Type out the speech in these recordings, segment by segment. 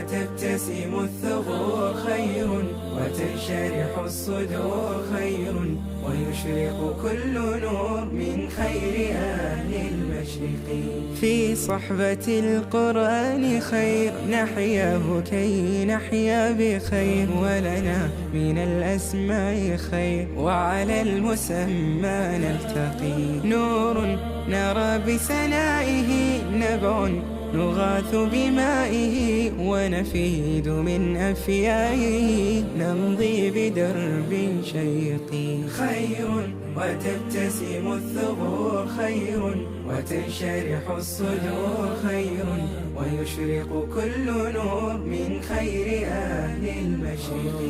وتبتسم الثغور خير، وتنشرح الصدور خير، ويشرق كل نور من خير أهل المشرق. في صحبة القرآن خير، نحياه كي نحيا بخير، ولنا من الأسماء خير، وعلى المسمى نلتقي. نور نرى بسنائه، نبع نغاث بمائه، ونفيد من أفيائه، نمضي بدرب شيقي. خير وتبتسم الثغور خير، وتنشرح الصدور خير، ويشرق كل نور من خير أهل المشرق.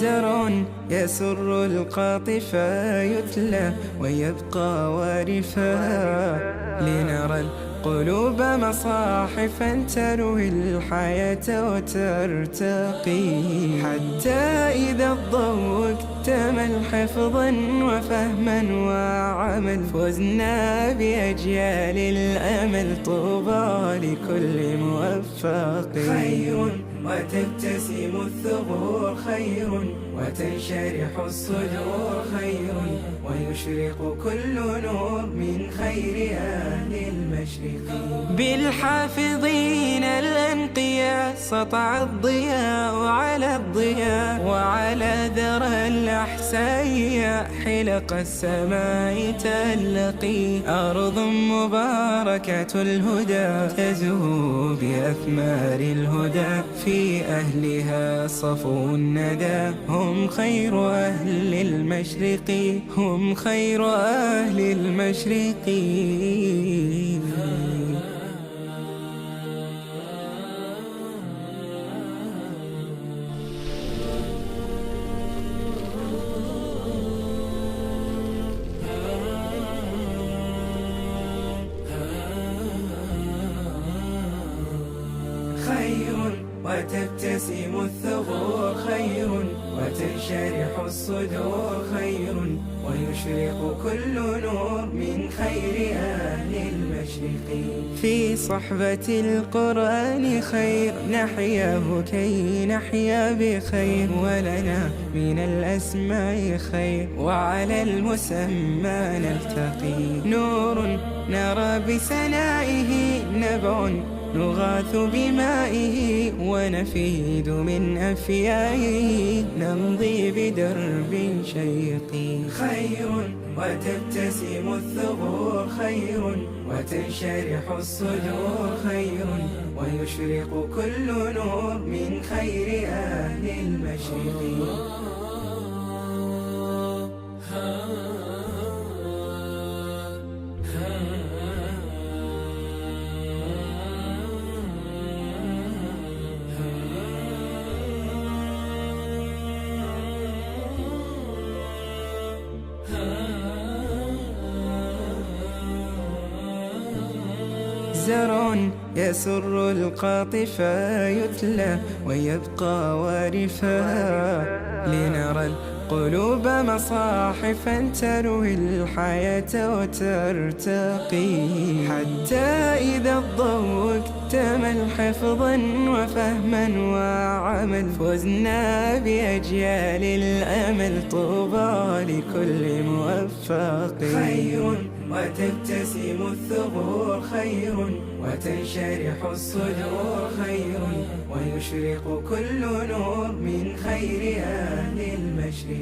زرع يسر القاطفة يتلى ويبقى وارفا، لنرى القلوب مصاحفا تروي الحياة وترتقي، حتى إذا الضوء اكتمل حفظا وفهما وعمل، فزنا بأجيال الأمل، طوبى لكل موفق. خير وتبتسم الثغور خير، وتنشرح الصدور خير، ويشرق كل نور من خير أهل المشرق. بالحافظين الأنقياء سطع الضياء على الضياء، وعلى ذرى الأحساء حلق السماء تلقي. أرض مباركة الهدى تزهو بأثمار الهدى، في أهلها صفو الندى، هم خير أهل المشرق، هم خير أهل المشرق. خير وتبتسم الثغور خير، وتنشرح الصدور خير، ويشرق كل نور من خير أهل المشرق. في صحبة القرآن خير، نحياه كي نحيا بخير، ولنا من الأسماء خير، وعلى المسمى نلتقي. نور نرى بسنائه، نبع نغاث بمائه، ونفيد من أفيائه، نمضي بدرب شيقي. خير وتبتسم الثغور خير، وتنشرح الصدور خير، ويشرق كل نور من خير أهل المشرق. زرع يسر القاطفة يتلى ويبقى وارفا، لنرى القلوب مصاحفا تروي الحياة وترتقي، حتى إذا الضوء اكتمل حفظا وفهما وعمل، فزنا بأجيال الأمل، طوبى لكل موفق. خير وتبتسم الثغور خير، وتنشرح الصدور خير، ويشرق كل نور من خير أهل المشرق.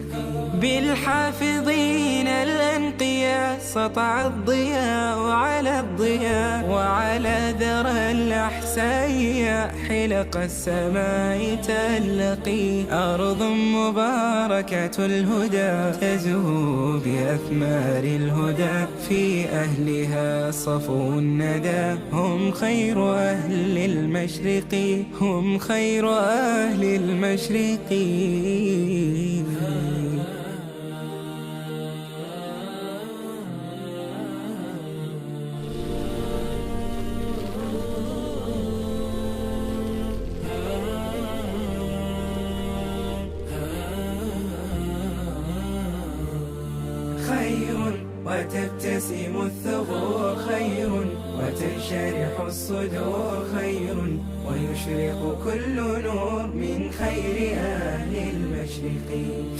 بالحافظين الأنقياء سطع الضياء على الضياء، وعلى ذرى الأحساء حلق السماء تلقي. أرض مباركة الهدى تزهو بأثمار الهدى، في أهلها صفو الندى، هم خير أهل المشرق، هم خير أهل المشرق. وتبتسم الثغور خير، وتنشرح الصدور خير، ويشرق كل نور من خير أهل المشرق.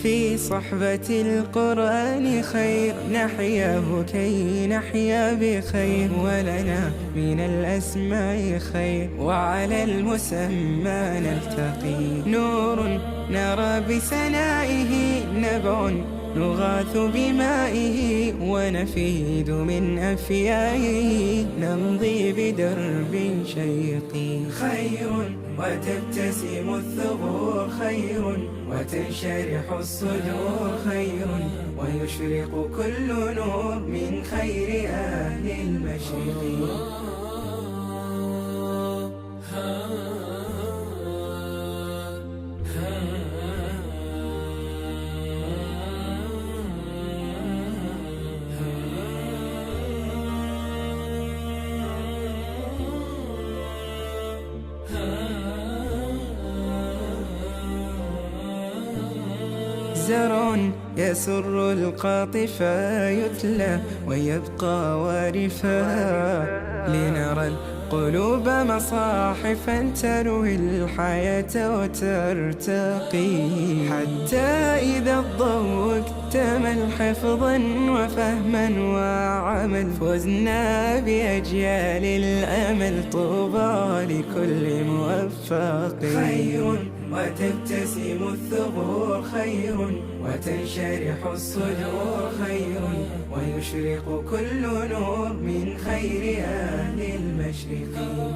في صحبة القرآن خير، نحياه كي نحيا بخير، ولنا من الأسماء خير، وعلى المسمى نلتقي. نور نرى بسنائه، نبع نغاث بمائه، ونفيد من أفيائه، نمضي بدرب شيق. خير وتبتسم الثغور خير، وتنشرح الصدور خير، ويشرق كل نور من خير أهل المشرق. زرع يسر القاطفة يتلى ويبقى وارفا، لنرى القلوب مصاحفا تروي الحياة وترتقي، حتى إذا الضوء اكتمل حفظا وفهما وعمل، فزنا بأجيال الأمل، طوبى لكل موفق. خير وتبتسم الثغور خير، وتنشرح الصدور خير، ويشرق كل نور من خير أهل المشرق.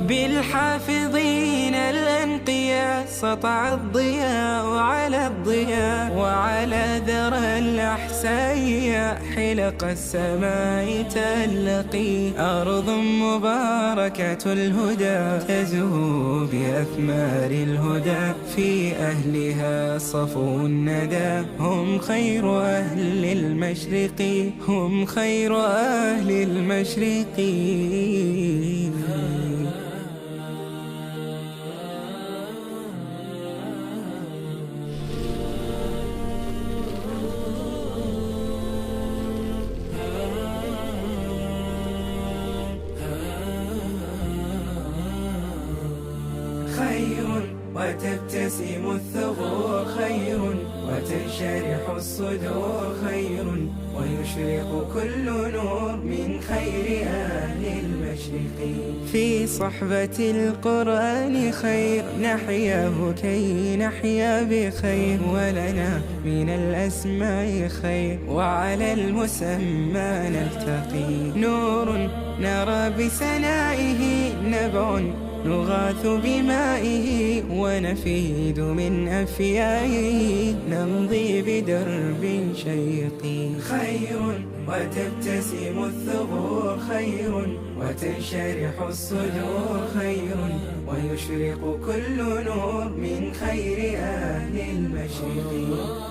بالحافظين الأنقياء سطع الضياء على الضياء، وعلى ذرى الأحساء حلق السماء تلقي. أرض مباركة الهدى تزهو بأثمار الهدى، في أهلها صفو الندى، هم خير أهل المشرق، هم خير أهل المشرق. خير وتبتسم الثغور خير، وتنشرح الصدور خير، ويشرق كل نور من خير أهل المشرق. في صحبة القرآن خير، نحياه كي نحيا بخير، ولنا من الأسماء خير، وعلى المسمى نلتقي. نور نرى بسنائه، نبع نغاث بمائه، ونفيد من أفيائه، نمضي بدرب شيق. خير وتبتسم الثغور خير، وتنشرح الصدور خير، ويشرق كل نور من خير أهل المشرق.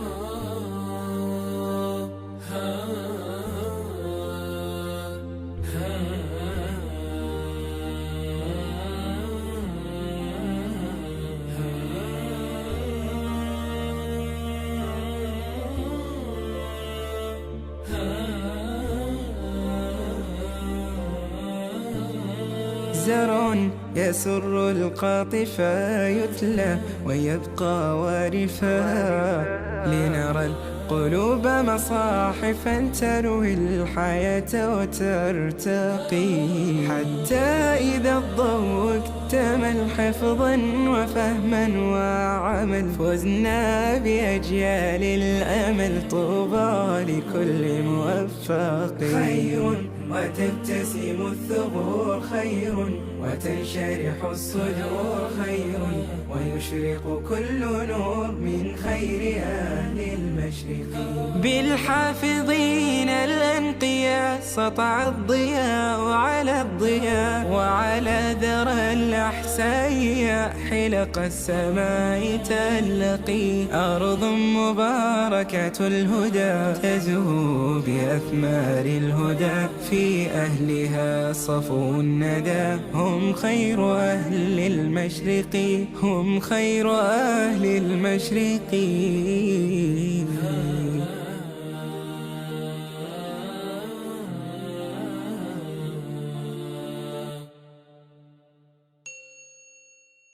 زرع يسر القاطفة يتلى ويبقى وارفا، لنرى القلوب مصاحفا تروي الحياة وترتقي، حتى إذا الضوء اكتمل حفظا وفهما وعمل، فزنا بأجيال الأمل، طوبى لكل موفق. خير وتبتسم الثغور خير، وتنشرح الصدور خير، ويشرق كل نور من خير أهل المشرق. بالحافظين الأنقياء سطع الضياء على الضياء، وعلى ذرى الأحساء حلق السماء تلقي. أرض مباركة الهدى تزهو بأثمار الهدى، في أهلها صفو الندى، هم خير أهل المشرق، هم خير أهل المشرق.